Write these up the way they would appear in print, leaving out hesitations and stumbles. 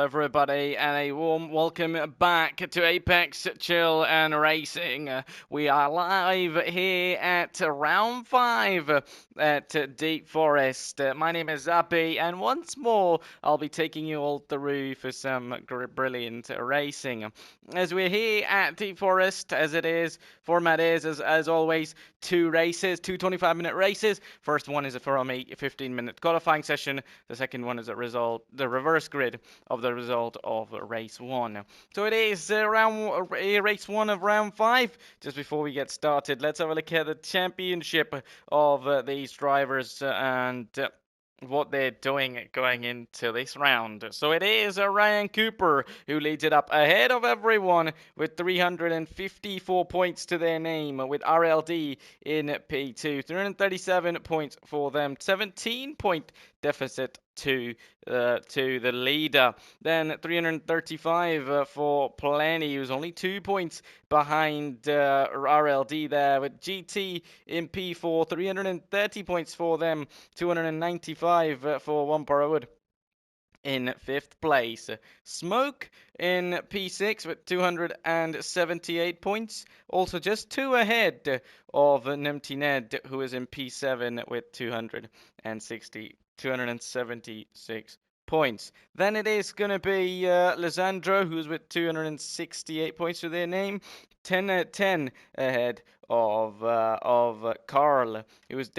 everybody, and a warm welcome back to Apex Chill and Racing. We are live here at round 5 at Deep Forest. My name is Zabi, and once more I'll be taking you all through for some brilliant racing. As we're here at Deep Forest, as it is, format is, as always, 2 races, 2 25-minute races. First one is from a 15-minute qualifying session. The second one is the reverse grid of the result of race 1. So it is race 1 of round 5. Just before we get started, let's have a look at the championship of these drivers and what they're doing going into this round. So it is Ryan Cooper who leads it up ahead of everyone with 354 points to their name, with RLD in P2. 337 points for them, 17-point deficit to the leader. Then 335 for Plenty, who's only 2 points behind RLD there, with GT in P4, 330 points for them, 295 for One Wood in 5th place. Smoke in P6 with 278 points, also just 2 ahead of Numpty Ned, who is in P7 with 276 points. Then it is going to be Lisandro, who's with 268 points to their name, 10 ahead of Carl, who's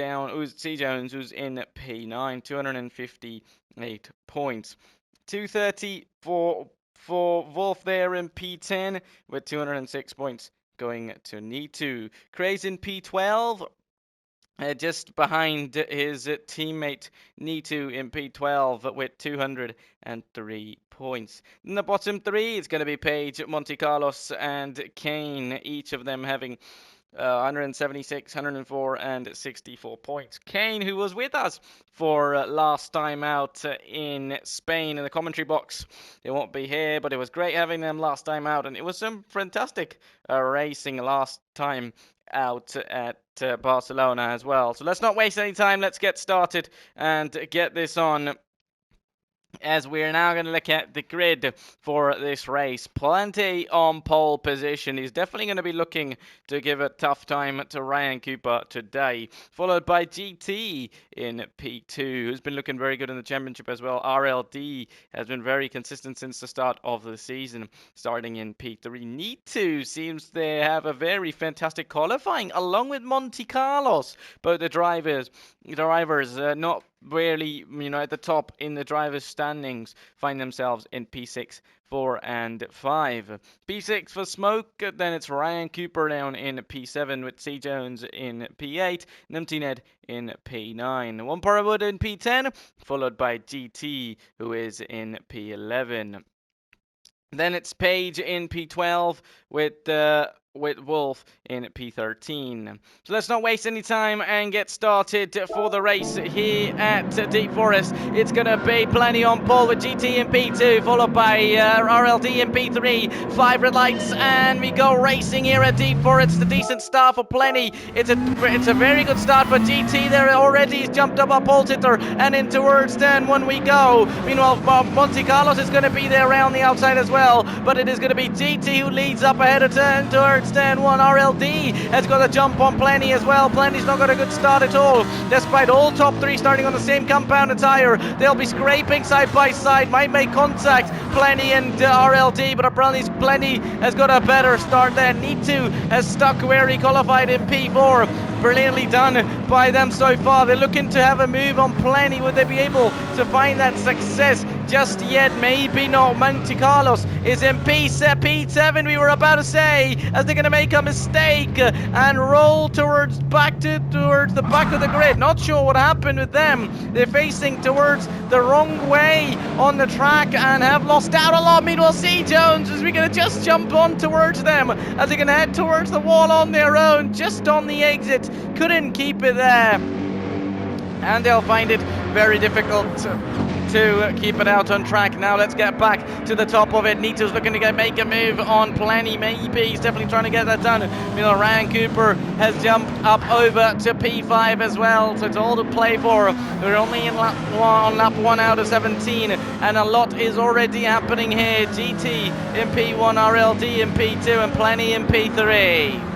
C Jones, who's in P9, 258 points. 230 for Wolf there in P10 with 206 points going to Nitu. Craze in P12. Just behind his teammate Nitu in P12 with 203 points. In the bottom 3, it's going to be Page, Monte Carlos, and Kane, each of them having 176, 104, and 64 points. Kane, who was with us for last time out in Spain in the commentary box. They won't be here, but it was great having them last time out, and it was some fantastic racing last time out at Barcelona as well. So let's not waste any time. Let's get started and get this on, as we're now going to look at the grid for this race. Plenty on pole position. He's definitely going to be looking to give a tough time to Ryan Cooper today, followed by GT in P2, who's been looking very good in the championship as well. RLD has been very consistent since the start of the season, starting in P3. Nitu seems to have a very fantastic qualifying, along with Monte Carlos. Both the drivers not really, at the top in the drivers' standings, find themselves in P6, 4, and 5. P6 for Smoke, then it's Ryan Cooper down in P7 with C Jones in P8, Numpty Ned in P9. One Wood in P10, followed by GT, who is in P11. Then it's Page in P12 with Wolf in P13. So let's not waste any time and get started for the race here at Deep Forest. It's going to be Plenty on pole with GT in P2, followed by RLD in P3. 5 red lights, and we go racing here at Deep Forest. It's a decent start for Plenty. It's a very good start for GT. There already he's jumped up a pole sitter, and in towards turn 1 we go. Meanwhile, Monte Carlos is going to be there around the outside as well, but it is going to be GT who leads up ahead of towards turn 1. RLD has got a jump on Plenty as well. Plenty's not got a good start at all, despite all top 3 starting on the same compound attire. They'll be scraping side by side, might make contact, Plenty and RLD, but apparently Plenty has got a better start there. Nitu has stuck where he qualified in P4. Brilliantly done by them so far. They're looking to have a move on Plenty. Would they be able to find that success just yet? Maybe not. Monte Carlos is in P7, we were about to say, as they're going to make a mistake and roll towards the back of the grid. Not sure what happened with them. They're facing towards the wrong way on the track and have lost out a lot. Meanwhile, C Jones is going to just jump on towards them as they're going to head towards the wall on their own, just on the exit. Couldn't keep it there, and they'll find it very difficult to keep it out on track. Now let's get back to the top of it. Nito's looking to make a move on Plenty. Maybe he's definitely trying to get that done. You know, Ryan Cooper has jumped up over to P5 as well, so it's all to play for. We're only in lap 1 out of 17, and a lot is already happening here. GT in P1, RLD in P2, and Plenty in P3.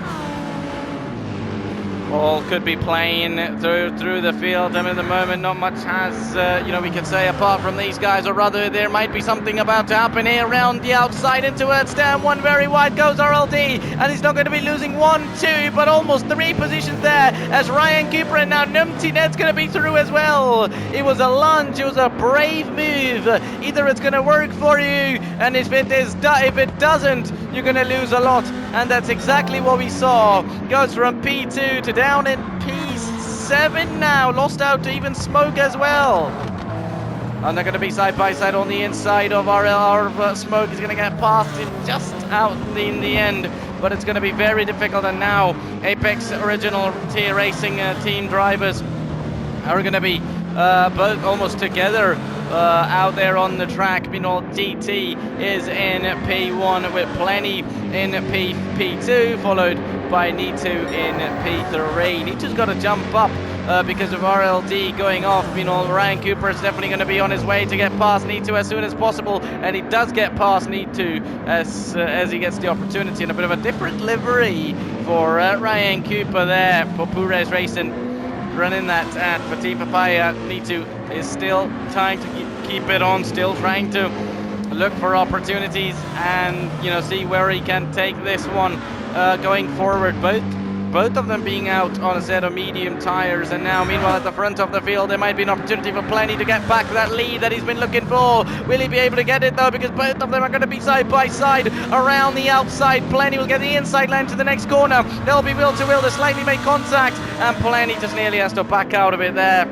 All could be playing through the field. I mean, at the moment, not much has, we could say apart from these guys, or rather there might be something about to happen here around the outside into it. Stand one very wide goes RLD, and he's not going to be losing 1, 2, but almost 3 positions there as Ryan Cooper, and now Numtinet's going to be through as well. It was a lunge, it was a brave move. Either it's going to work for you, and if it doesn't, you're going to lose a lot, and that's exactly what we saw. Goes from P2 to down in P7 now, lost out to even Smoke as well. And they're going to be side by side on the inside of our Smoke is going to get past him just out in the end, but it's going to be very difficult. And now Apex Original Racing team drivers are going to be both almost together out there on the track. Meanwhile, GT is in P1 with Plenty in P2, followed by Nitu in P3. Nitu's got to jump up because of RLD going off. Ryan Cooper is definitely going to be on his way to get past Nitu as soon as possible, and he does get past Nitu as he gets the opportunity. And a bit of a different livery for Ryan Cooper there for Pures Racing, running that at Petit Papaya. Nitu is still trying to keep it on, still trying to look for opportunities and see where he can take this one going forward. Both of them being out on a set of medium tires, and now meanwhile at the front of the field there might be an opportunity for Plenty to get back that lead that he's been looking for. Will he be able to get it though, because both of them are going to be side by side around the outside. Plenty will get the inside line to the next corner. They'll be wheel to wheel to slightly make contact, and Plenty just nearly has to back out of it there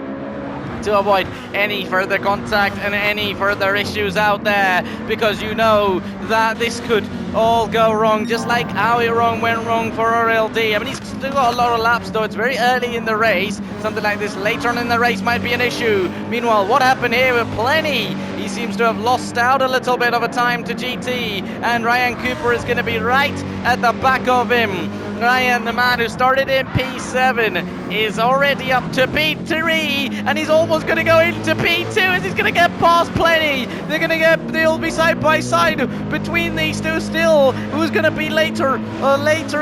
to avoid any further contact and any further issues out there, because that this could all go wrong, just like how it went wrong for RLD. I mean, he's still got a lot of laps though. It's very early in the race. Something like this later on in the race might be an issue. Meanwhile, what happened here with Plenty? He seems to have lost out a little bit of a time to GT, and Ryan Cooper is going to be right at the back of him. Ryan, the man who started in P7, is already up to P3, and he's almost going to go into P2 as he's going to get past Plenty. They'll be side by side between these two still. Who's going to be later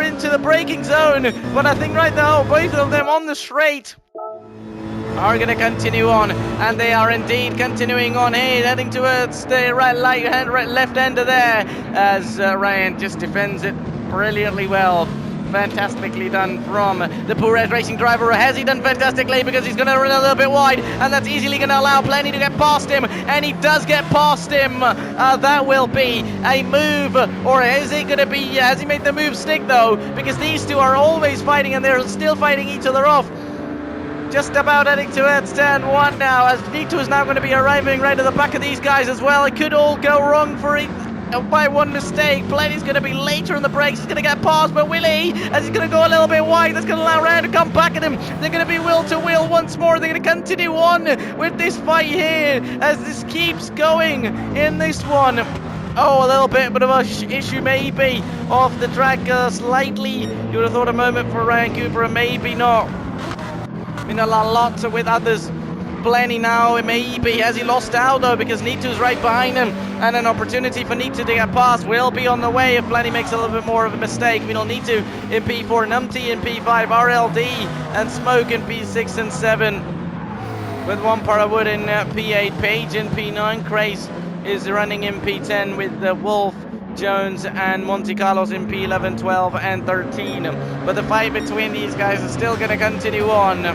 into the braking zone? But I think right now both of them on the straight are going to continue on, and they are indeed continuing on here, heading towards the left end of there as Ryan just defends it brilliantly well. Fantastically done from the Pures Racing driver. Has he done fantastically, because he's going to run a little bit wide, and that's easily going to allow Plenty to get past him, and he does get past him. That will be a move, or is it going to be, has he made the move stick though, because these two are always fighting and they're still fighting each other off. Just about heading to stand 1 now, as Nitu is now going to be arriving right at the back of these guys as well. It could all go wrong by one mistake. Plenty's going to be later in the brakes. He's going to get past, but will he? As he's going to go a little bit wide, that's going to allow Ryan to come back at him. They're going to be wheel to wheel once more. They're going to continue on with this fight here as this keeps going in this one. Oh, a little bit of a issue maybe off the track slightly. You would have thought a moment for Ryan Cooper, and maybe not. I mean, a lot with others. Plenty now, maybe has he lost out though, because Nitu's right behind him, and an opportunity for Nitu to get past will be on the way if Plenty makes a little bit more of a mistake. We know Nitu in P4, Numty in P5, RLD and Smoke in P6 and 7, with one Parawood in P8, Page in P9, Crace is running in P10 with Wolf, Jones and Monte Carlos in P11, 12 and 13. But the fight between these guys is still going to continue on,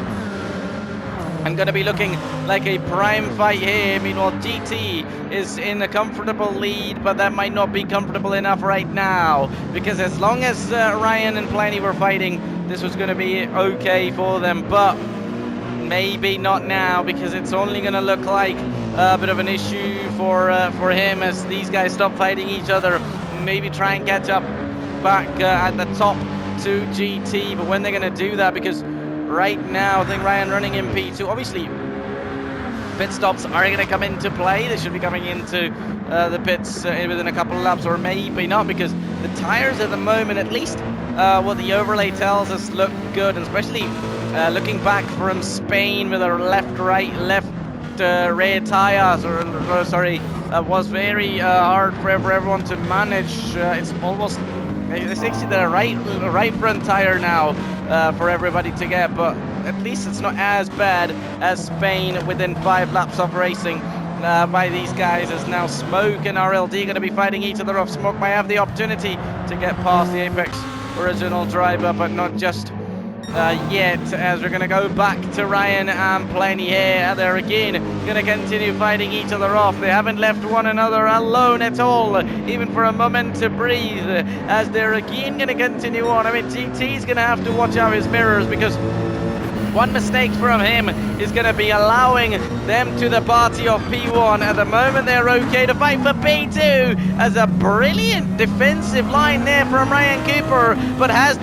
and going to be looking like a prime fight here. Meanwhile, GT is in a comfortable lead, but that might not be comfortable enough right now, because as long as Ryan and Plenty were fighting, this was going to be okay for them, but maybe not now, because it's only going to look like a bit of an issue for him as these guys stop fighting each other, maybe try and catch up back at the top to GT. But when they're going to do that, because right now I think Ryan running in P2, obviously Pit stops are going to come into play. They should be coming into the pits within a couple of laps, or maybe not, because the tires at the moment, at least what the overlay tells us, look good, and especially looking back from Spain with our left rear tires, was very hard for everyone to manage. It's actually the right front tire now for everybody to get, but at least it's not as bad as Spain within 5 laps of racing by these guys, as now Smoke and RLD going to be fighting each other off. Smoke might have the opportunity to get past the Apex original driver, but not just yet, as we're going to go back to Ryan and Plenty here. They're again going to continue fighting each other off. They haven't left one another alone at all, even for a moment to breathe, as they're again going to continue on. I mean, GT's going to have to watch out his mirrors, because one mistake from him is going to be allowing them to the party of P1. At the moment, they're okay to fight for P2, as a brilliant defensive line there from Ryan Cooper. But has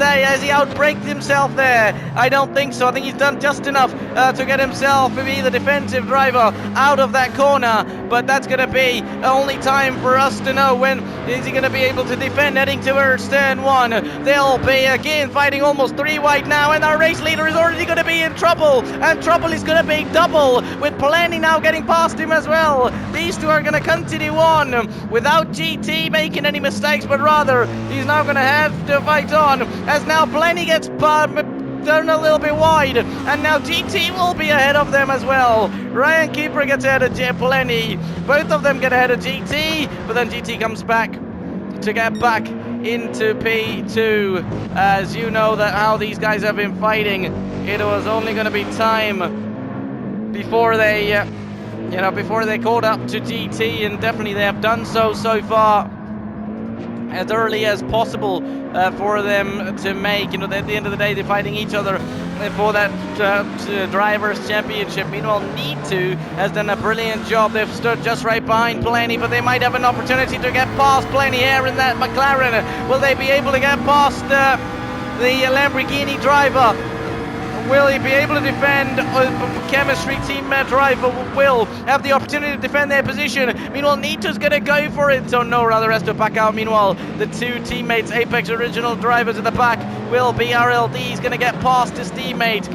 he outbraked himself there? I don't think so. I think he's done just enough to get himself to be the defensive driver out of that corner. But that's going to be only time for us to know when is he going to be able to defend heading towards turn 1. They'll be again fighting almost 3 wide now, and our race leader is already going to be in trouble, and trouble is going to be double, with Plenty now getting past him as well. These two are going to continue on without GT making any mistakes, but rather he's now going to have to fight on, as now Plenty gets down a little bit wide, and now GT will be ahead of them as well. Ryan Cooper gets ahead of Plenty, both of them get ahead of GT, but then GT comes back to get back into P2. As you know that how these guys have been fighting, it was only going to be time before they before they caught up to GT, and definitely they have done so far as early as possible for them to make. At the end of the day, they're fighting each other for that drivers' championship. Meanwhile, Need2 has done a brilliant job. They've stood just right behind Plenty, but they might have an opportunity to get past Plenty here in that McLaren. Will they be able to get past the Lamborghini driver? Will he be able to defend? Chemistry team driver will have the opportunity to defend their position. Meanwhile, Nito's going to go for it. So no, rather has to back out. Meanwhile, the 2 teammates, Apex original drivers at the back, will be RLD. He's going to get past his teammate.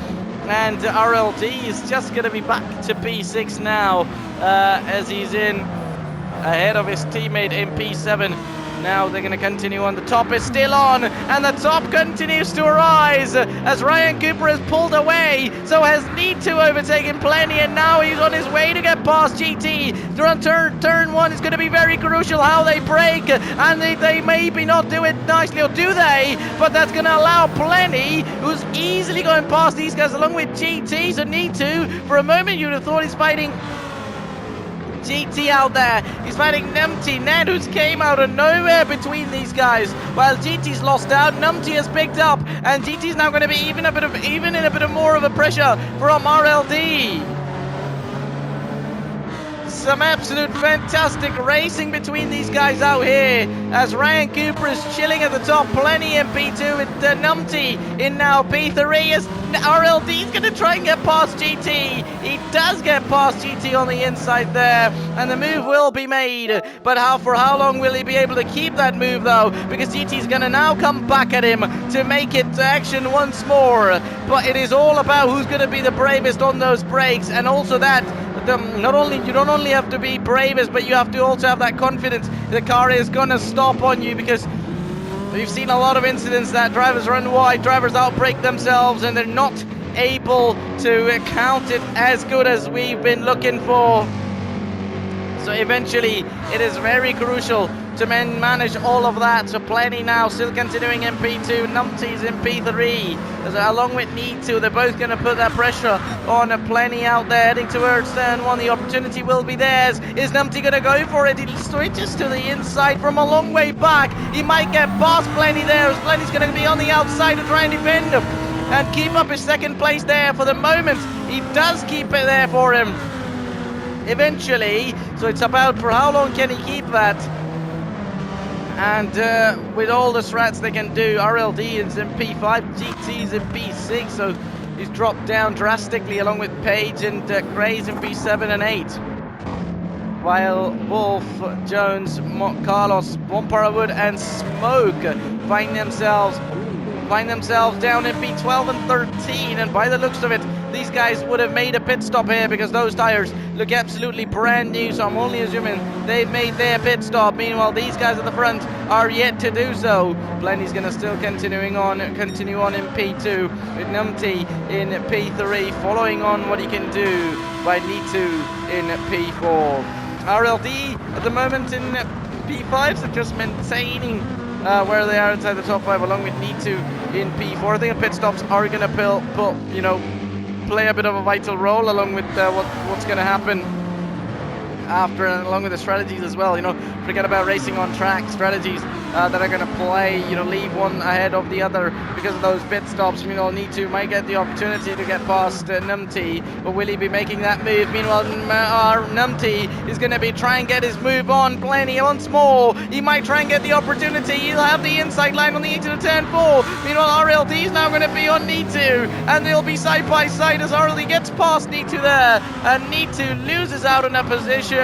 And RLD is just going to be back to P6 now, as he's in ahead of his teammate in P7. Now they're going to continue on. The top is still on, and the top continues to rise as Ryan Cooper has pulled away. So has Need2 overtaken Plenty, and now he's on his way to get past GT. They're on turn 1. It's going to be very crucial how they brake, and they maybe not do it nicely, or do they? But that's going to allow Plenty, who's easily going past these guys along with GT. So Need2, for a moment you'd have thought he's fighting GT out there. He's fighting Numpty, Ned, who's came out of nowhere between these guys. While GT's lost out, Numpty has picked up, and GT's now going to be even in a bit of more of a pressure from RLD. Some absolute fantastic racing between these guys out here, as Ryan Cooper is chilling at the top, Plenty in P2 with Numpty in now P3, as RLD is going to try and get past GT. He does get past GT on the inside there, and the move will be made, but for how long will he be able to keep that move though, because GT is going to now come back at him to make it to action once more. But it is all about who's going to be the bravest on those brakes, and also that you don't only have to be bravest, but you have to also have that confidence the car is going to stop on you, because we've seen a lot of incidents that drivers run wide, drivers outbrake themselves, and they're not able to count it as good as we've been looking for. So eventually it is very crucial to manage all of that. So Plenty now still continuing in P2, Numpty's in P3, along with Need2. They're both going to put that pressure on Plenty out there heading towards turn 1. The opportunity will be theirs. Is Numpty going to go for it? He switches to the inside from a long way back. He might get past Plenty there, as Plenty's going to be on the outside to try and defend him and keep up his second place there for the moment. He does keep it there for him eventually, so it's about for how long can he keep that. And with all the strats they can do, RLD is in P5, GT's in P6, so He's dropped down drastically along with Page and Craze in P7 and 8. While Wolf, Jones, Carlos, Wood and Smoke find themselves down in P12 and 13, and by the looks of it, these guys would have made a pit stop here because those tires look absolutely brand new, so I'm only assuming they've made their pit stop. Meanwhile, these guys at the front are yet to do so. Blenny's going to still continue on in P2, with Numpty in P3, following on what he can do by Nitu in P4. RLD at the moment in P5, so just maintaining where they are inside the top 5, along with Nitu in P4. I think the pit stops are going to play a bit of a vital role along with what's going to happen after, and along with the strategies as well. Forget about racing on track strategies that are going to play. Leave one ahead of the other because of those pit stops. Nitu might get the opportunity to get past Numpty, but will he be making that move? Meanwhile, Numpty is going to be try and get his move on Blenny once more. He might try and get the opportunity. He'll have the inside line on the into the turn 4. Meanwhile, RLD is now going to be on Nitu, and they'll be side by side as RLD gets past Nitu there, and Nitu loses out in a position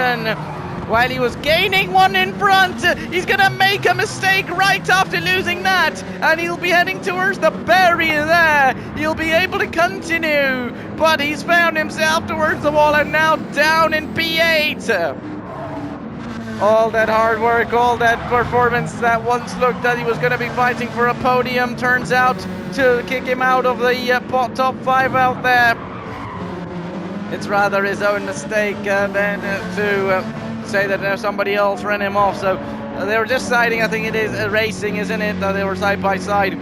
while he was gaining one in front. He's gonna make a mistake right after losing that, and he'll be heading towards the barrier there. He'll be able to continue, but he's found himself towards the wall and now down in P8. All that hard work, all that performance that once looked that he was going to be fighting for a podium turns out to kick him out of the top 5 out there. It's rather his own mistake than to say that somebody else ran him off. So they were just siding, I think it is racing, isn't it? They were side by side,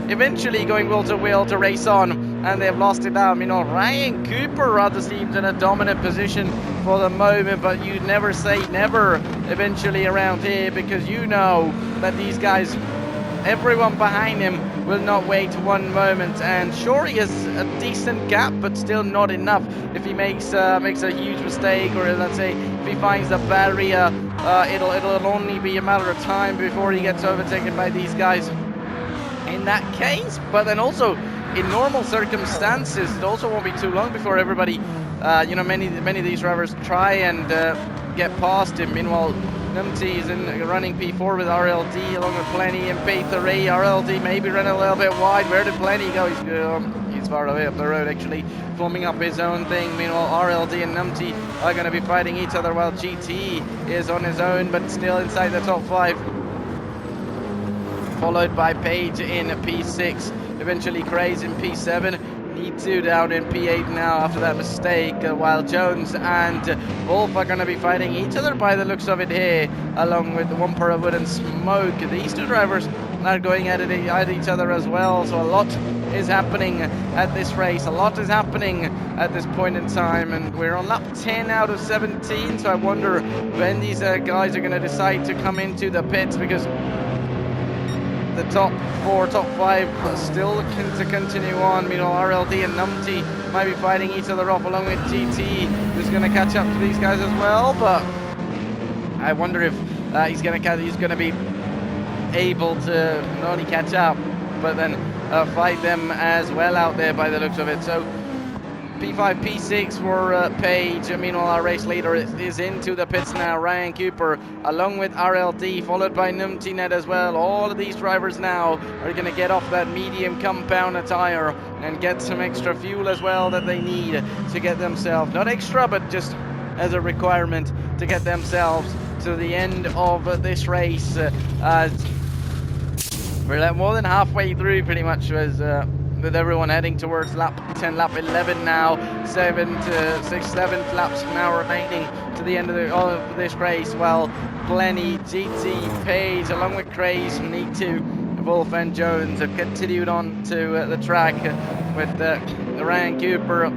eventually going wheel to race on, and they've lost it down. Ryan Cooper rather seems in a dominant position for the moment, but you never say never eventually around here, because that these guys, everyone behind him will not wait one moment. And sure, he has a decent gap, but still not enough. If he makes a huge mistake, or let's say if he finds a barrier, it'll only be a matter of time before he gets overtaken by these guys in that case. But then also in normal circumstances, it also won't be too long before everybody, many of these drivers try and get past him. Meanwhile, Numpty is running P4 with RLD along with Plenty in P3. RLD maybe running a little bit wide. Where did Plenty go? He's far away up the road, actually, forming up his own thing. Meanwhile, RLD and Numpty are going to be fighting each other, while GT is on his own, but still inside the top 5. Followed by Page in P6. Eventually Craze in P7. Nitu down in P8 now after that mistake, while Jones and Wolf are going to be fighting each other by the looks of it here, along with Wood and Smoke. These two drivers are going at each other as well, so a lot is happening at this race. A lot is happening at this point in time, and we're on lap 10 out of 17, so I wonder when these guys are going to decide to come into the pits, because the top 4, top 5 still looking to continue on. Meanwhile, RLD and Numpty might be fighting each other off, along with GT, who's going to catch up to these guys as well. But I wonder if he's going to be able to not only catch up, but then fight them as well out there by the looks of it. So P5, P6 for Page. Meanwhile, our race leader is into the pits now, Ryan Cooper, along with RLD, followed by Numpty Net as well. All of these drivers now are going to get off that medium compound tire and get some extra fuel as well that they need to get themselves, not extra, but just as a requirement to get themselves to the end of this race. We're more than halfway through, pretty much, as with everyone heading towards lap 10, lap 11 now. 7th laps now remaining to the end of this race. Well, Plenty, GT, Page, along with Craze, Nitu, Wolf and Jones have continued on to the track, with Ryan Cooper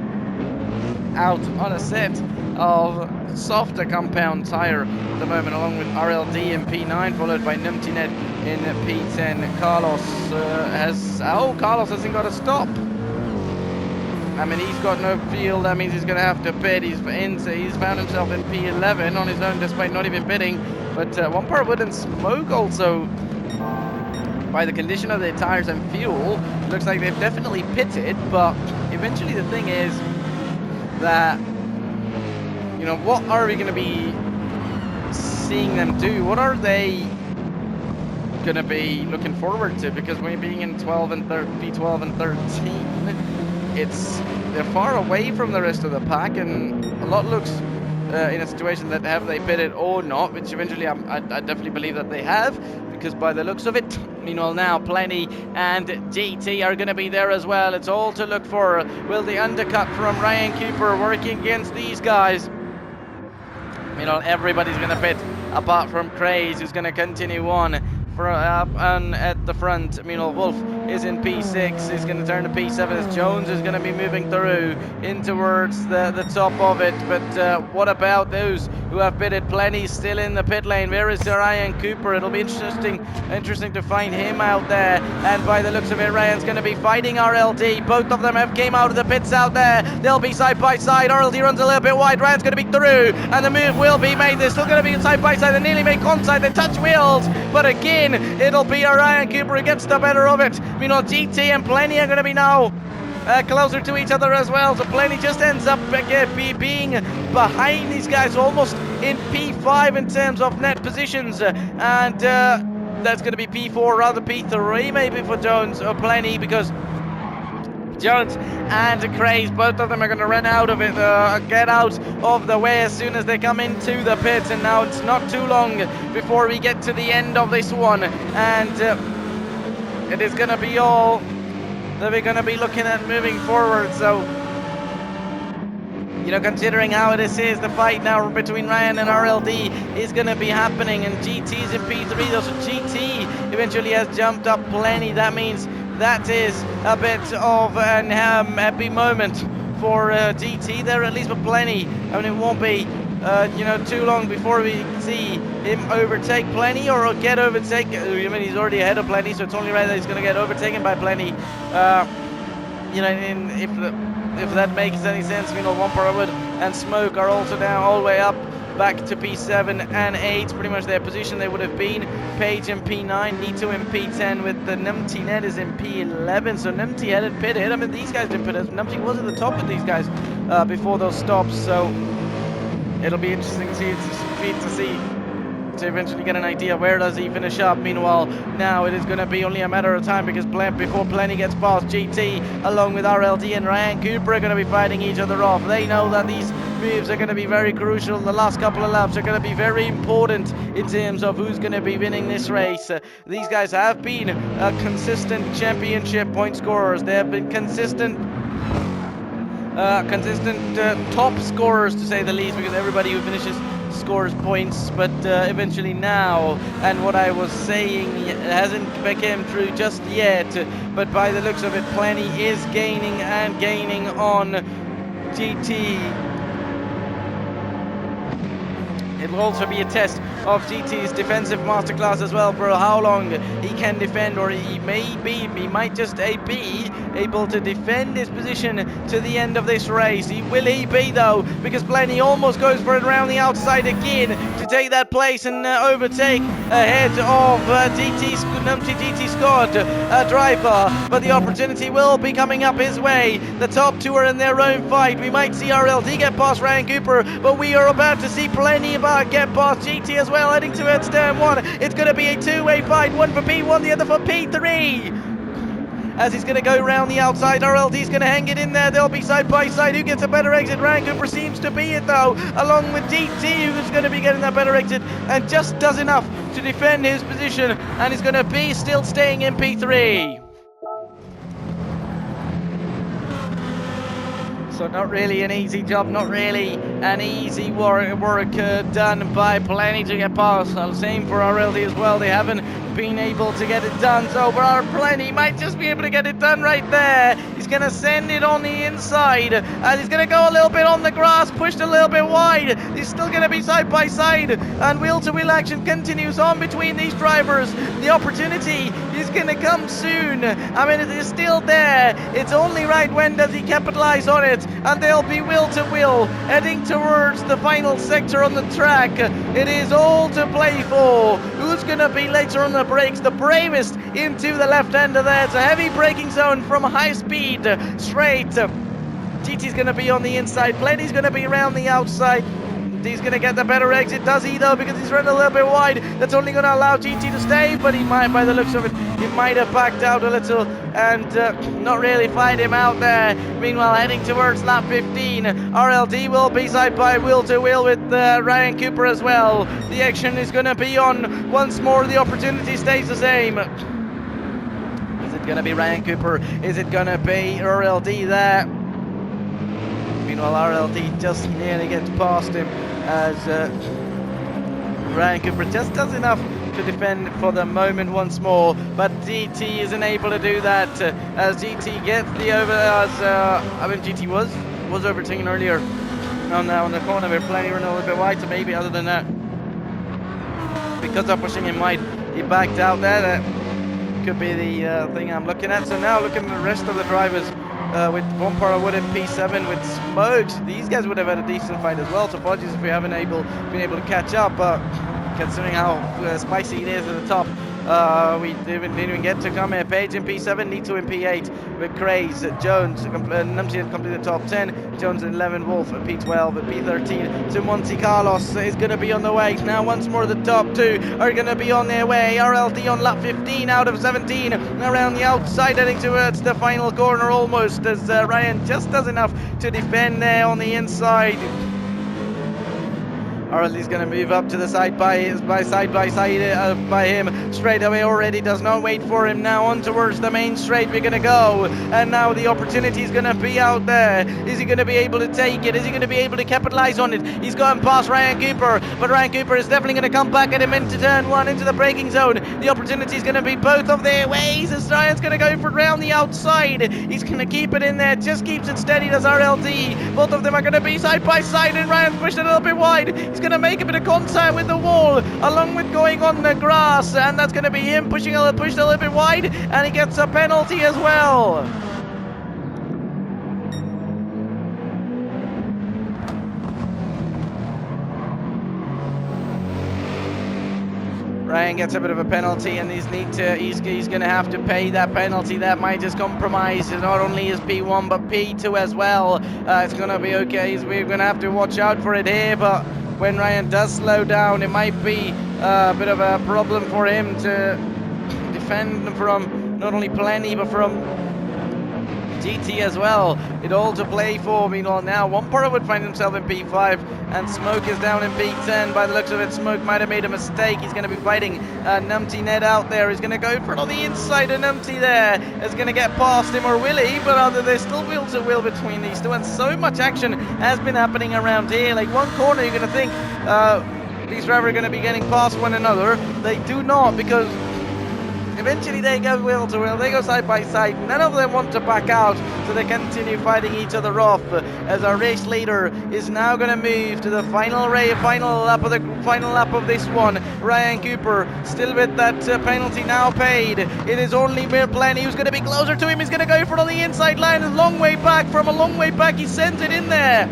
out on a set of softer compound tire at the moment, along with RLD in P9, followed by Numptynet in P10. Carlos hasn't got a stop. I mean, he's got no fuel. That means he's going to have to pit. He's found himself in P11 on his own, despite not even pitting. But Wood and Smoke also, by the condition of their tires and fuel, looks like they've definitely pitted, but eventually the thing is that, you know, what are we going to be seeing them do? What are they going to be looking forward to? Because we're being in P12 and 13, they're far away from the rest of the pack, and a lot looks in a situation that have they pitted or not, which eventually I definitely believe that they have, because by the looks of it, meanwhile now Plenty and GT are going to be there as well. It's all to look for. Will the undercut from Ryan Cooper working against these guys? You know, everybody's going to pit apart from Craze, who's going to continue on for up and at the front. Meanwhile, Wolf is in P6. He's going to turn to P7 as Jones is going to be moving through in towards the top of it. But what about those who have pitted? Plenty still in the pit lane. Where is Ryan Cooper? It'll be interesting to find him out there. And by the looks of it, Ryan's going to be fighting RLD. Both of them have came out of the pits out there. They'll be side by side. RLD runs a little bit wide. Ryan's going to be through, and the move will be made. They're still going to be side by side. They nearly make contact. They touch wheels, but again, it'll be Ryan Cooper who gets the better of it. Meanwhile, GT and Plenty are going to be now closer to each other as well. So Plenty just ends up being behind these guys, almost in P5 in terms of net positions. And that's going to be P4, rather P3 maybe for Jones or Plenty, because Jones and Craze, both of them are going to run out of it, get out of the way as soon as they come into the pits. And now it's not too long before we get to the end of this one, and it is going to be all that we're going to be looking at moving forward. So, you know, considering how this is, the fight now between Ryan and RLD is going to be happening, and GT's in P3 though, so GT eventually has jumped up Plenty. That means that is a bit of an happy moment for GT there, at least for Plenty. I mean, it won't be you know, too long before we see him overtake Plenty or get overtaken. I mean, he's already ahead of Plenty, so it's only right that he's going to get overtaken by Plenty. You know, if that makes any sense. You know, Wamparwood and Smoke are also down all the way up back to P7 and 8, pretty much their position they would have been. Page in P9, Nito in P10, with the Numpty Net is in P11. So Numpty headed pit ahead. I mean, these guys didn't pit ahead. Numpty was at the top with these guys before those stops. So it'll be interesting to see to eventually get an idea where does he finish up. Meanwhile, now it is going to be only a matter of time, because before Plenty gets past, GT along with RLD and Ryan Cooper are going to be fighting each other off. They know that these moves are going to be very crucial. The last couple of laps are going to be very important in terms of who's going to be winning this race. These guys have been consistent championship point scorers. They have been consistent top scorers, to say the least, because everybody who finishes scores points. But eventually now, and what I was saying hasn't become true just yet, but by the looks of it, Plenty is gaining on GT. It will also be a test of GT's defensive masterclass as well, for how long he can defend, or he might just be able to defend his position to the end of this race. Will he be though? Because Plenty almost goes for it around the outside again to take that place and overtake ahead of GT Scott driver. But the opportunity will be coming up his way. The top two are in their own fight. We might see RLD get past Ryan Cooper, but we are about to see Plenty get past GT as well, heading towards turn one. It's going to be a two-way fight, one for P1, the other for P3. As he's going to go around the outside, RLD's going to hang it in there. They'll be side by side. Who gets a better exit? Ryan Cooper seems to be it though, along with GT, who's going to be getting that better exit and just does enough to defend his position, and he's going to be still staying in P3. So not really an easy job, not really an easy work done by Plenty to get past. Same for RLD as well. They haven't been able to get it done. So our Plenty might just be able to get it done right there. He's going to send it on the inside, and he's going to go a little bit on the grass, pushed a little bit wide. He's still going to be side by side, and wheel-to-wheel action continues on between these drivers. The opportunity is going to come soon. I mean, it is still there. It's only right when does he capitalize on it, and they'll be wheel-to-wheel heading towards the final sector on the track. It is all to play for. Who's going to be later on the brakes? The bravest into the left-hander there. It's a heavy braking zone from high speed ahead, straight. GT's going to be on the inside, Plenty's going to be around the outside. He's going to get the better exit, does he though, because he's run a little bit wide. That's only going to allow GT to stay, but he might, by the looks of it, he might have backed out a little and not really find him out there. Meanwhile, heading towards lap 15, RLD will be side by wheel to wheel with Ryan Cooper as well. The action is going to be on once more. The opportunity stays the same. Is it going to be Ryan Cooper? Is it going to be RLD there? Meanwhile, RLD just nearly gets past him as Ryan Cooper just does enough to defend for the moment once more, but GT isn't able to do that as GT gets the over. I mean, GT was overtaken earlier on the corner, but Plenty running a little bit wide, so maybe other than that, because of pushing him wide, he backed out there. That could be the thing I'm looking at. So now looking at the rest of the drivers. With one part I would have P7 with Smokes, these guys would have had a decent fight as well, so apologies if we haven't been able to catch up, but considering how spicy it is at the top, we didn't even get to come here. Page in P7, Nito in P8 with Craze, Jones, Numsy had completed the top 10, Jones in 11, Wolf at P12, at P13, to Monte Carlos is going to be on the way. Now once more the top two are going to be on their way. RLD on lap 15 out of 17, around the outside heading towards the final corner almost, as Ryan just does enough to defend there on the inside. RLD's going to move up to the side by him straight away already, does not wait for him. Now on towards the main straight we're going to go, and now the opportunity is going to be out there. Is he going to be able to take it? Is he going to be able to capitalize on it? He's gone past Ryan Cooper, but Ryan Cooper is definitely going to come back at him into turn one, into the braking zone. The opportunity is going to be both of their ways as Ryan's going to go for round the outside. He's going to keep it in there, just keeps it steady, does RLD. Both of them are going to be side by side, and Ryan's pushed it a little bit wide. He's going to make a bit of contact with the wall along with going on the grass, and that's going to be him pushed a little bit wide, and he gets a penalty as well. Ryan gets a bit of a penalty, and he's going to have to pay that penalty. That might just compromise not only his P1 but P2 as well. It's going to be okay. We're going to have to watch out for it here, but when Ryan does slow down, it might be a bit of a problem for him to defend from not only Plenty but from GT as well. It all to play for. Meanwhile, now Wampara would find himself in P5, and Smoke is down in P10. By the looks of it, Smoke might have made a mistake. He's going to be fighting Numpty Ned out there. He's going to go for it on the inside, and Numpty there is going to get past him, or will he? But there's still wheel to wheel between these two, and so much action has been happening around here. Like one corner, you're going to think these drivers are going to be getting past one another. They do not, because eventually they go wheel to wheel, they go side by side. None of them want to back out, so they continue fighting each other off. As our race leader is now going to move to the final lap of this one. Ryan Cooper still with that penalty now paid. It is only Plenty who's going to be closer to him. He's going to go for it on the inside line, a long way back. From a long way back, he sends it in there.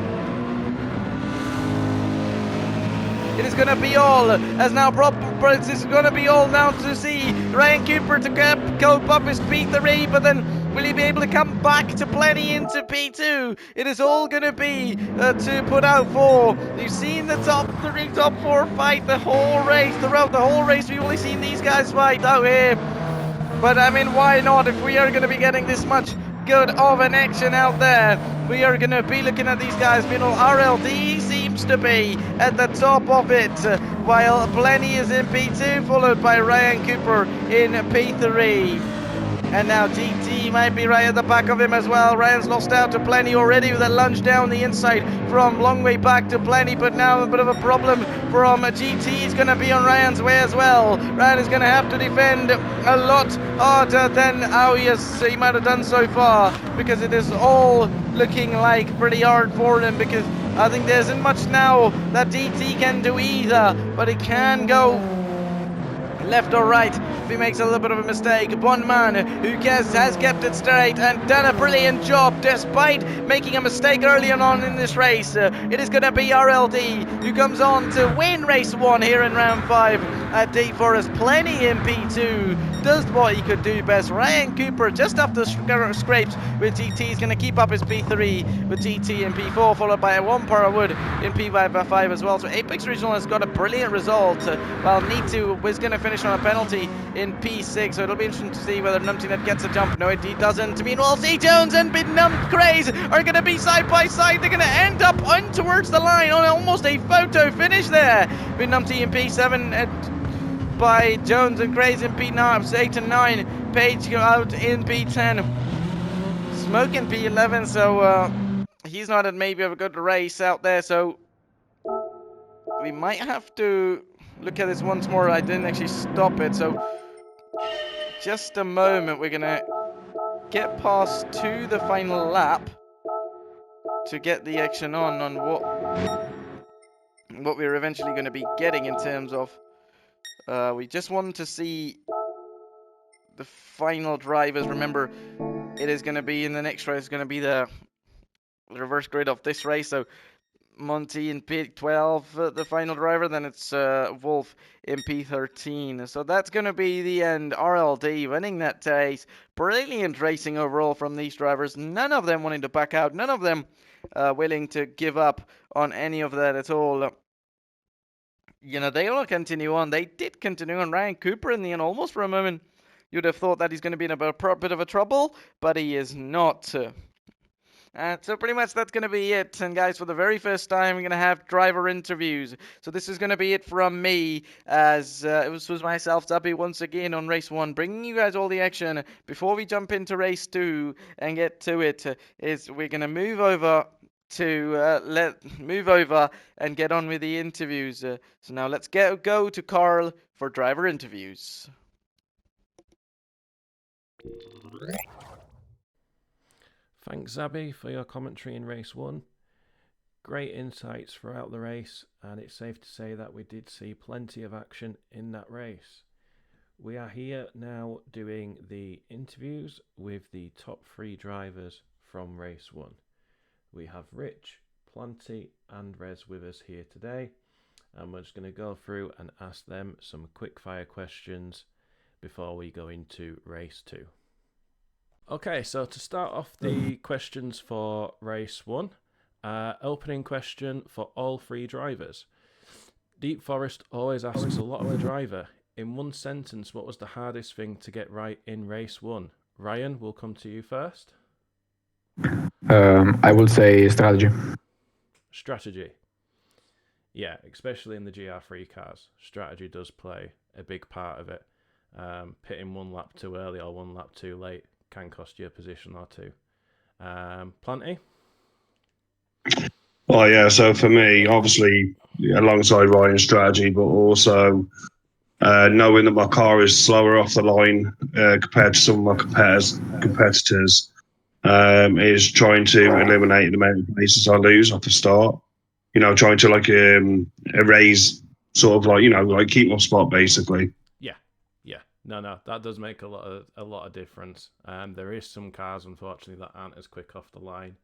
It is going to be all, as now it's going to be all now to see Ryan Cooper to cope up his P3, but then will he be able to come back to Plenty into P2? It is all going to be to put out for. You've seen the top 4 fight the whole race. Throughout the whole race, we've only seen these guys fight out here. But I mean, why not? If we are going to be getting this much good of an action out there, we are going to be looking at these guys. RLD seems to be at the top of it, while Plenty is in P2, followed by Ryan Cooper in P3. And now GT might be right at the back of him as well. Ryan's lost out to Plenty already with a lunge down the inside from long way back to Plenty, but now a bit of a problem from GT. He's going to be on Ryan's way as well. Ryan is going to have to defend a lot harder than how he might have done so far, because it is all looking like pretty hard for him, because I think there isn't much now that GT can do either, but it can go left or right he makes a little bit of a mistake. One man who has kept it straight and done a brilliant job despite making a mistake early on in this race. It is going to be RLD who comes on to win race 1 here in round 5 at D Forest. Plenty in P2, does what he could do best. Ryan Cooper just off the scrapes with GT. He's going to keep up his P3 with GT in P4, followed by a 1 Wood in P5 as well. So Apex Regional has got a brilliant result, while Need2 was going to finish on a penalty in P6. So it'll be interesting to see whether Numpty gets a jump. No, he doesn't. Meanwhile, C Jones and Benumpt Craze are going to be side by side. They're going to end up on towards the line on almost a photo finish there. Benumpty in P7 by Jones and Craze in P9, 8 and 9. Page go out in P10. Smoke in P11, so he's not had maybe a good race out there, so we might have to look at this once more. I didn't actually stop it, so just a moment. We're gonna get past to the final lap to get the action on what we're eventually going to be getting in terms of we just want to see the final drivers. Remember, it is going to be in the next race, going to be the reverse grid of this race, so Monty in P12, the final driver, then it's Wolf in P13. So that's going to be the end. RLD winning that race. Brilliant racing overall from these drivers. None of them wanting to back out. None of them willing to give up on any of that at all. You know, they all continue on. They did continue on. Ryan Cooper in the end, almost for a moment, you'd have thought that he's going to be in a bit of a trouble, but he is not. So pretty much that's going to be it. And guys, for the very first time, we're going to have driver interviews. So this is going to be it from me, as it was myself, Zabi, once again on race 1, bringing you guys all the action. Before we jump into race 2 and get to it, is we're going to move over and get on with the interviews. So now let's go to Carl for driver interviews. Thanks, Zabi, for your commentary in race 1. Great insights throughout the race, and it's safe to say that we did see plenty of action in that race. We are here now doing the interviews with the top 3 drivers from race 1. We have Rich, Planty and Rez with us here today, and we're just going to go through and ask them some quick fire questions before we go into race 2. Okay, so to start off the questions for race 1, opening question for all 3 drivers. Deep Forest always asks a lot of the driver. In one sentence, what was the hardest thing to get right in race 1? Ryan, we'll come to you first. I would say strategy. Strategy. Yeah, especially in the GR3 cars, strategy does play a big part of it. Pitting 1 lap too early or 1 lap too late can cost you a position or 2. Planty? Well, yeah, so for me, obviously, alongside Ryan's strategy, but also knowing that my car is slower off the line compared to some of my competitors, is trying to eliminate the amount of places I lose off the start. You know, trying to erase sort of like keep my spot basically. No, that does make a lot of difference. There is some cars, unfortunately, that aren't as quick off the line,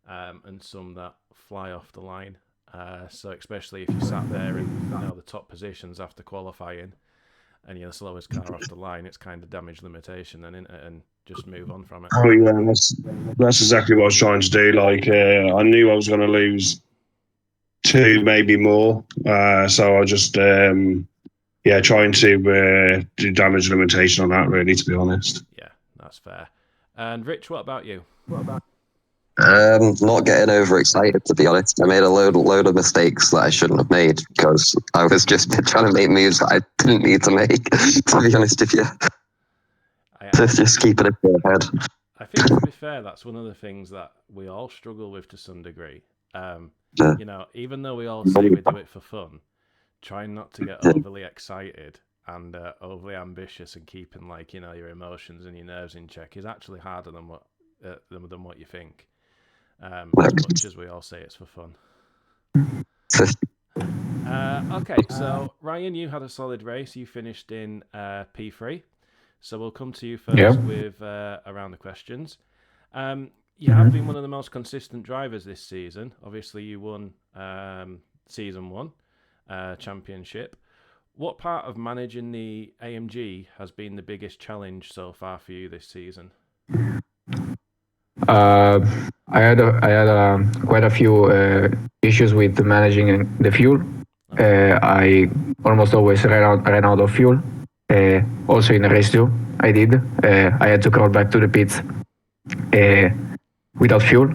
and some that fly off the line. So especially if you sat there in the top positions after qualifying, and you're the slowest car off the line, it's kind of damage limitation, and just move on from it. Oh yeah, that's exactly what I was trying to do. I knew I was going to lose 2, maybe more. So I just trying to do damage limitation on that, really, to be honest. Yeah, that's fair. And Rich, what about you? Not getting overexcited, to be honest. I made a load of mistakes that I shouldn't have made because I was just trying to make moves that I didn't need to make, to be honest with you. Just keeping it ahead. I think, to be fair, that's one of the things that we all struggle with to some degree. Even though we all say we do it for fun, trying not to get overly excited and overly ambitious and keeping your emotions and your nerves in check is actually harder than what you think. As much as we all say it's for fun. Okay, so Ryan, you had a solid race. You finished in P3. So we'll come to you first with around the questions. You have been one of the most consistent drivers this season. Obviously, you won Season 1 championship. What part of managing the AMG has been the biggest challenge so far for you this season? I had quite a few issues with managing the fuel. I almost always ran out of fuel. Also in race 2, I did. I had to crawl back to the pits without fuel.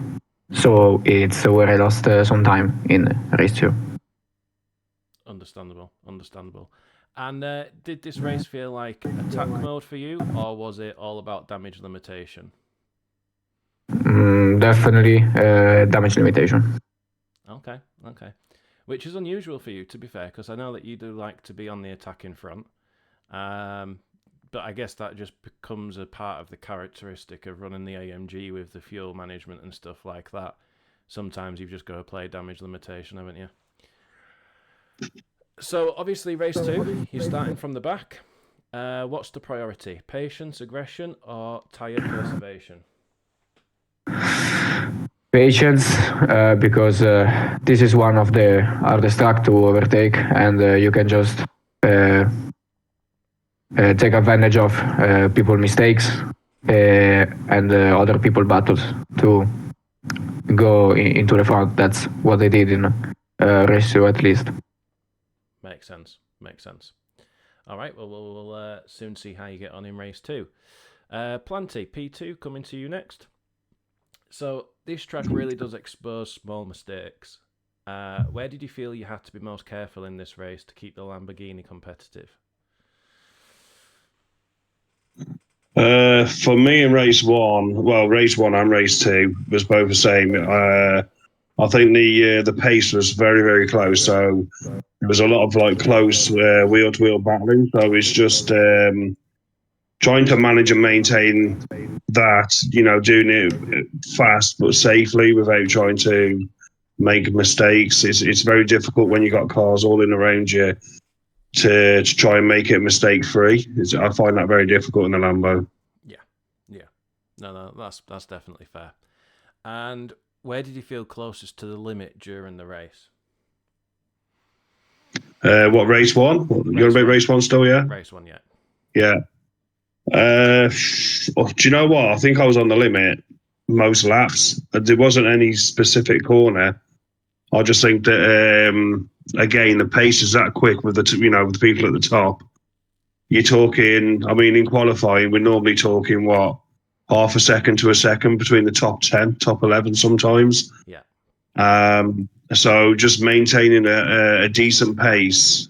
So it's where I lost some time in race 2. Understandable. And did this race feel like attack mode for you, or was it all about damage limitation? Definitely damage limitation. Okay. Which is unusual for you, to be fair, because I know that you do like to be on the attacking front. But I guess that just becomes a part of the characteristic of running the AMG with the fuel management and stuff like that. Sometimes you've just got to play damage limitation, haven't you? So obviously race 2, you're starting from the back. What's the priority? Patience, aggression, or tyre preservation? Patience, because this is one of the hardest track to overtake, and you can just take advantage of people's mistakes and other people's battles to go into the front. That's what they did in race 2, at least. Makes sense. All right, well, we'll soon see how you get on in race 2. Planty, P2, coming to you next. So this track really does expose small mistakes. Where did you feel you had to be most careful in this race to keep the Lamborghini competitive? For me in race 1 and race 2 was both the same. I think the pace was very, very close. So there was a lot of like close wheel-to-wheel battling. So it's just trying to manage and maintain that, doing it fast but safely without trying to make mistakes. It's very difficult when you got cars all in around you to try and make it mistake-free. I find that very difficult in the Lambo. Yeah. No, that's definitely fair. And where did you feel closest to the limit during the race? What, race 1? You're about race 1 still, yeah? Race 1, yeah. Yeah. Do you know what? I think I was on the limit most laps. There wasn't any specific corner. I just think that again the pace is that quick with with the people at the top. You're talking. I mean, in qualifying, we're normally talking what, half a second to a second between the top 10, top 11 sometimes. Yeah. So just maintaining a decent pace.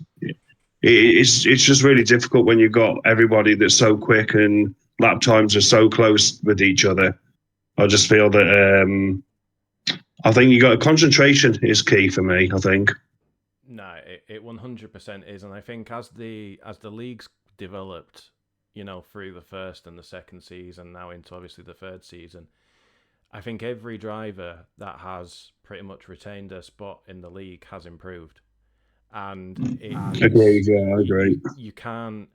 It's just really difficult when you've got everybody that's so quick and lap times are so close with each other. I just feel that I think you got concentration is key for me. I think. No, it 100% is, and I think as the leagues developed, through the first and the second season, now into obviously the third season, I think every driver that has pretty much retained their spot in the league has improved. And agreed, yeah, I agree. You can't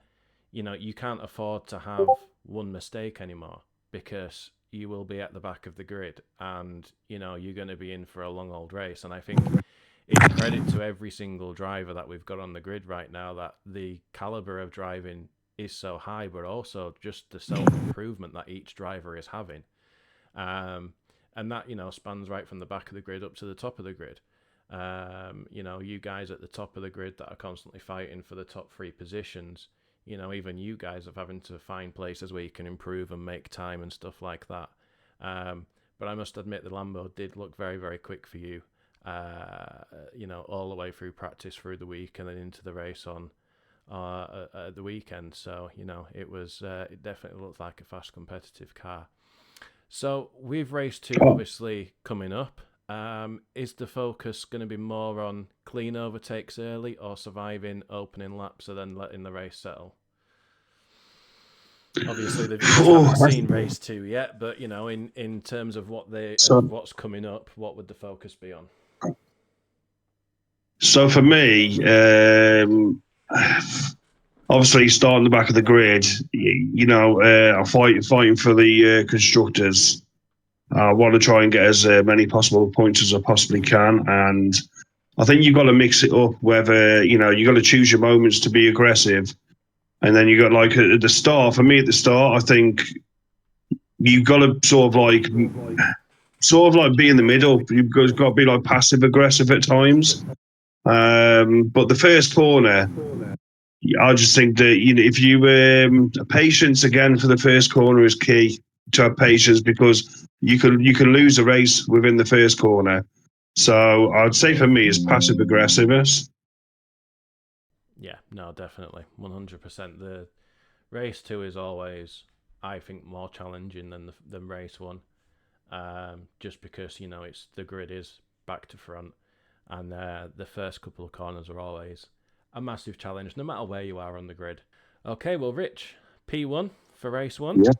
afford to have one mistake anymore, because you will be at the back of the grid, and you're going to be in for a long old race. And I think it's credit to every single driver that we've got on the grid right now that the caliber of driving is so high, but also just the self-improvement that each driver is having. And that, spans right from the back of the grid up to the top of the grid. You guys at the top of the grid that are constantly fighting for the top 3 positions, even you guys are having to find places where you can improve and make time and stuff like that. But I must admit the Lambo did look very, very quick for you, all the way through practice, through the week, and then into the race on the weekend. So, it definitely looked like a fast, competitive car. So with race 2 obviously coming up, is the focus going to be more on clean overtakes early, or surviving opening laps and then letting the race settle? Obviously, the viewers haven't seen race 2 yet, but in terms of what's coming up, what would the focus be on? So for me, obviously starting the back of the grid. I'm fighting for the constructors. I want to try and get as many possible points as I possibly can, and I think you've got to mix it up. Whether you got to choose your moments to be aggressive, and then you got like at the start. For me, at the start, I think you've got to sort of like be in the middle. You've got to be like passive aggressive at times. But the first corner, I just think that if you patience again for the first corner is key to have patience because you can lose a race within the first corner. So I'd say for me it's passive aggressiveness. Yeah, no, definitely, 100%. The race 2 is always, I think, more challenging than race 1, just because it's the grid is back to front, and the first couple of corners are always a massive challenge, no matter where you are on the grid. Okay, well, Rich, P1 for race 1. Yeah.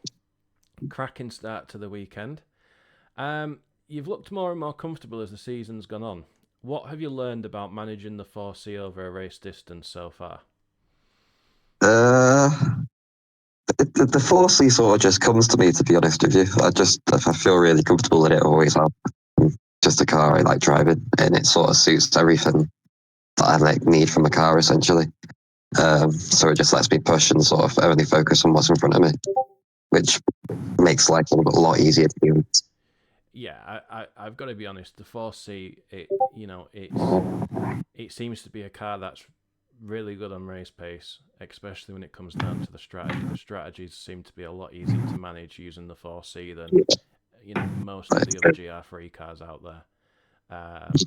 Cracking start to the weekend. You've looked more and more comfortable as the season's gone on. What have you learned about managing the 4C over a race distance so far? The 4C sort of just comes to me, to be honest with you. I feel really comfortable in it, always have. Just a car I like driving, and it sort of suits everything that I like need from a car, essentially. So it just lets me push and sort of only focus on what's in front of me, which makes life a lot easier to do. Yeah, I've got to be honest. The 4C, it seems to be a car that's really good on race pace, especially when it comes down to the strategy. The strategies seem to be a lot easier to manage using the 4C than most of the other GR3 cars out there.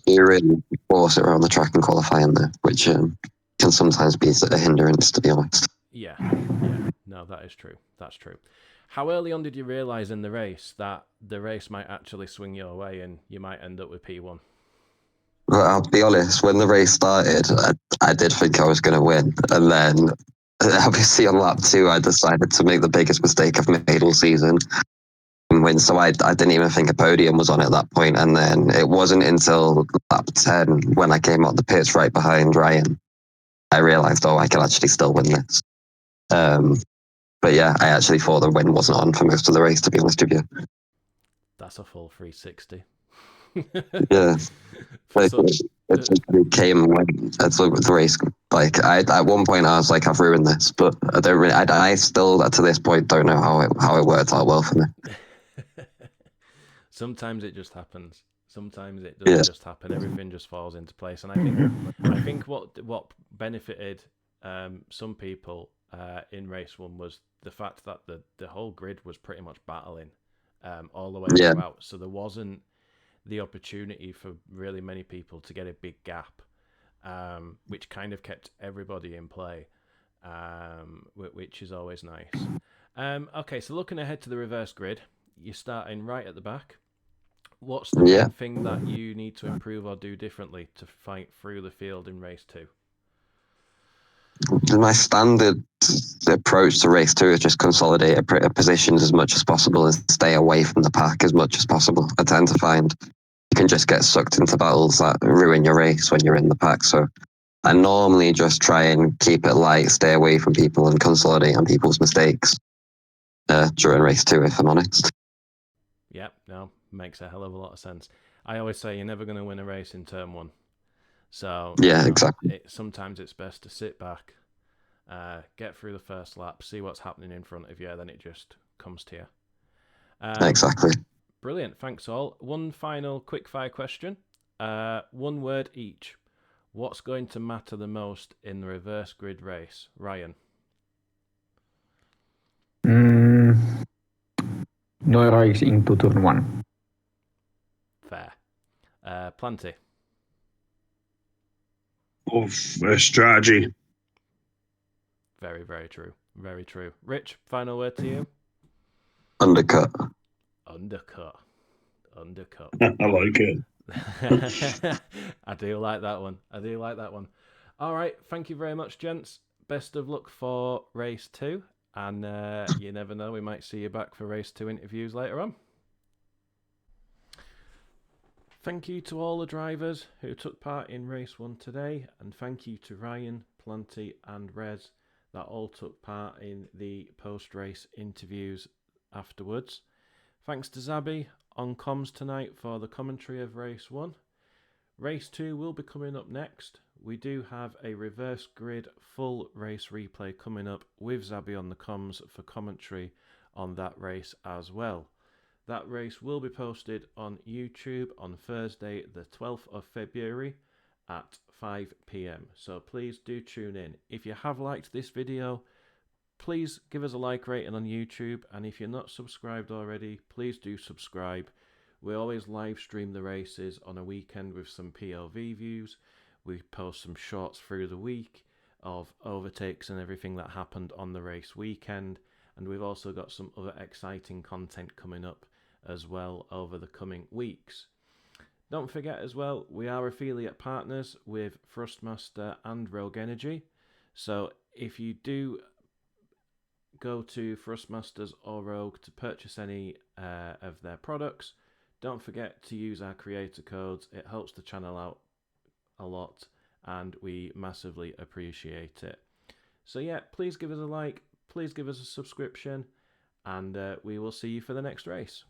You really force it around the track and qualifying there, which can sometimes be a hindrance, to be honest. Yeah, no, that is true. That's true. How early on did you realise in the race that the race might actually swing your way and you might end up with P1? Well, I'll be honest, when the race started, I did think I was going to win. And then, obviously, on lap 2, I decided to make the biggest mistake I've made all season and win. So I didn't even think a podium was on at that point. And then it wasn't until lap 10, when I came out the pits right behind Ryan, I realised, I can actually still win this. But yeah, I actually thought the win wasn't on for most of the race, to be honest with you. That's a full 360. Yeah. It came as the race. Like at one point, I was like, "I've ruined this," but I don't really. I still, to this point, don't know how it worked out well for me. Sometimes it just happens. Sometimes it does just happen. Everything just falls into place, and I think what benefited some people in race 1 was the fact that the whole grid was pretty much battling all the way throughout. So there wasn't the opportunity for really many people to get a big gap, which kind of kept everybody in play, which is always nice. Okay, so looking ahead to the reverse grid, you're starting right at the back. What's the main thing that you need to improve or do differently to fight through the field in race 2? My standard approach to race 2 is just consolidate positions as much as possible and stay away from the pack as much as possible. I tend to find you can just get sucked into battles that ruin your race when you're in the pack. So I normally just try and keep it light, stay away from people and consolidate on people's mistakes during race 2, if I'm honest. Yeah, no, makes a hell of a lot of sense. I always say you're never going to win a race in turn 1. So yeah, exactly. Sometimes it's best to sit back, get through the first lap, see what's happening in front of you, then it just comes to you. Exactly. Brilliant, thanks all. One final quick fire question. One word each. What's going to matter the most in the reverse grid race? Ryan? No errors into turn 1. Fair. Planty? Of strategy. Very, very true. Very true. Rich, final word to you? Undercut. Undercut. I like it. I do like that one. All right, thank you very much, gents. Best of luck for race 2, and you never know, we might see you back for race 2 interviews later on. Thank you to all the drivers who took part in race 1 today, and thank you to Ryan, Planty and Rez. that all took part in the post-race interviews afterwards. Thanks to Zabi on comms tonight for the commentary of Race 1. Race 2 will be coming up next. We do have a reverse grid full race replay coming up with Zabi on the comms for commentary on that race as well. That race will be posted on YouTube on Thursday the 12th of February at 5 p.m. So please do tune in. If you have liked this video, please give us a like rating on YouTube, and if you're not subscribed already, please do subscribe. We always live stream the races on a weekend with some POV views. We post some shorts through the week of overtakes and everything that happened on the race weekend, and we've also got some other exciting content coming up as well over the coming weeks. Don't forget as well, we are affiliate partners with Thrustmaster and Rogue Energy, so if you do go to Thrustmasters or Rogue to purchase any of their products, don't forget to use our creator codes. It helps the channel out a lot and we massively appreciate it. So yeah, please give us a like, please give us a subscription, and we will see you for the next race.